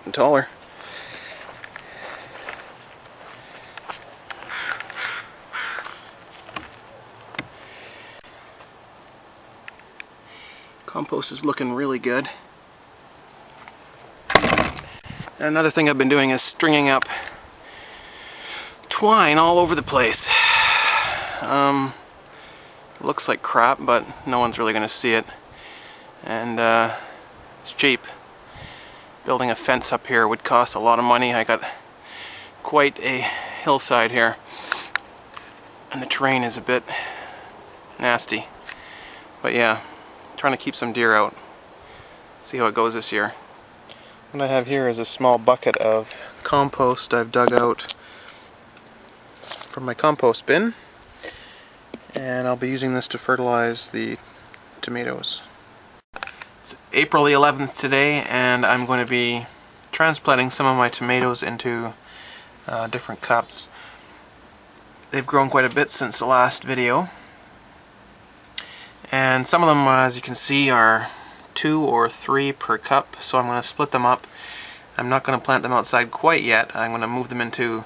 getting taller. Compost is looking really good. And another thing I've been doing is stringing up twine all over the place. Looks like crap, but no one's really going to see it. And it's cheap. Building a fence up here would cost a lot of money. I got quite a hillside here, and the terrain is a bit nasty. But yeah, trying to keep some deer out. See how it goes this year. What I have here is a small bucket of compost I've dug out from my compost bin, and I'll be using this to fertilize the tomatoes. It's April the 11th today, and I'm going to be transplanting some of my tomatoes into different cups. They've grown quite a bit since the last video, and some of them, as you can see, are 2 or 3 per cup, so I'm going to split them up. I'm not going to plant them outside quite yet. I'm going to move them into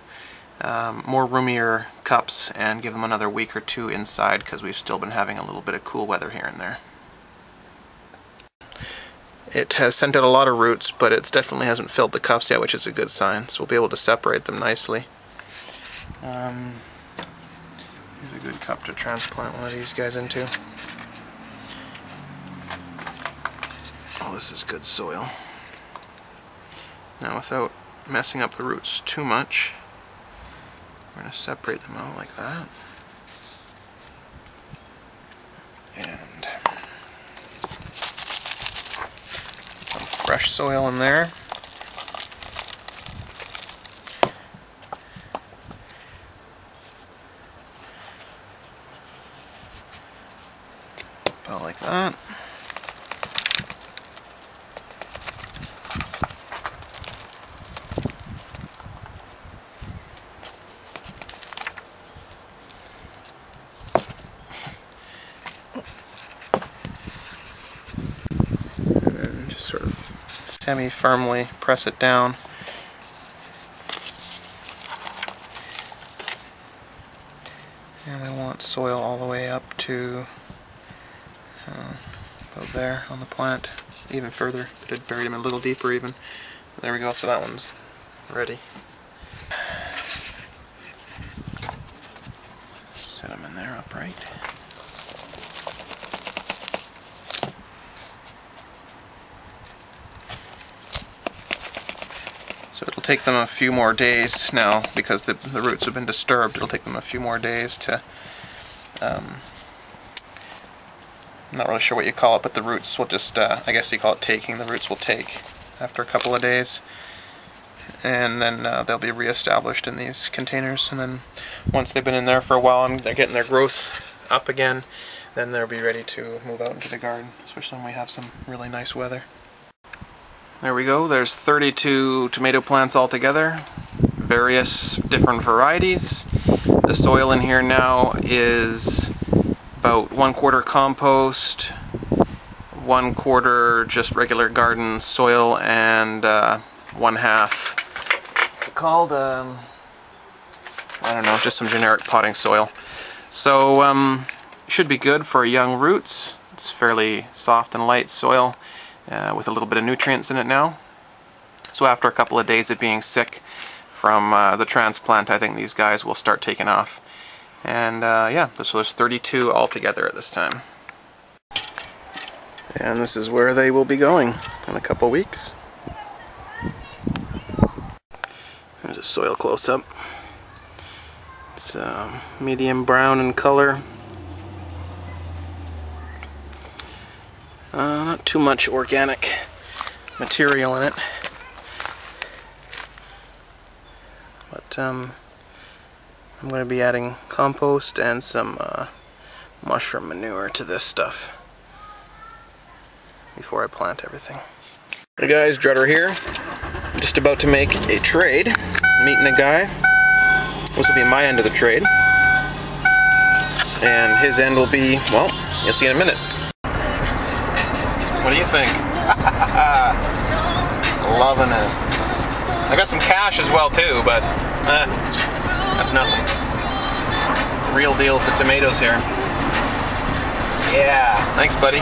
more roomier cups and give them another week or 2 inside, because we've still been having a little bit of cool weather here and there. It has sent out a lot of roots, but it definitely hasn't filled the cups yet, which is a good sign, so we'll be able to separate them nicely. Here's a good cup to transplant one of these guys into. Oh, this is good soil. Now, without messing up the roots too much, we're going to separate them out like that. And some fresh soil in there. About like that. Sort of semi-firmly press it down. And we want soil all the way up to about there on the plant, even further. Could have buried them a little deeper even. There we go, so that one's ready. Set them in there upright. So it'll take them a few more days now, because the roots have been disturbed. It'll take them a few more days to, I'm not really sure what you call it, but the roots will just, I guess you call it taking. The roots will take after a couple of days, and then they'll be reestablished in these containers. And then once they've been in there for a while and they're getting their growth up again, then they'll be ready to move out into the garden, especially when we have some really nice weather. There we go, there's 32 tomato plants altogether, various different varieties. The soil in here now is about 1/4 compost, 1/4 just regular garden soil, and 1/2, what's it called? I don't know, just some generic potting soil. So, should be good for young roots. It's fairly soft and light soil. With a little bit of nutrients in it now. So after a couple of days of being sick from the transplant, I think these guys will start taking off. And yeah, so there's 32 altogether at this time. And this is where they will be going in a couple weeks. There's a soil close-up. It's medium brown in color. Not too much organic material in it, but I'm going to be adding compost and some mushroom manure to this stuff before I plant everything. Hey guys, Drutter here. I'm just about to make a trade. Meeting a guy. This will be my end of the trade, and his end will be, well, you'll see in a minute. What do you think? Loving it. I got some cash as well too, but that's nothing. Real deal, some tomatoes here. Yeah, thanks buddy.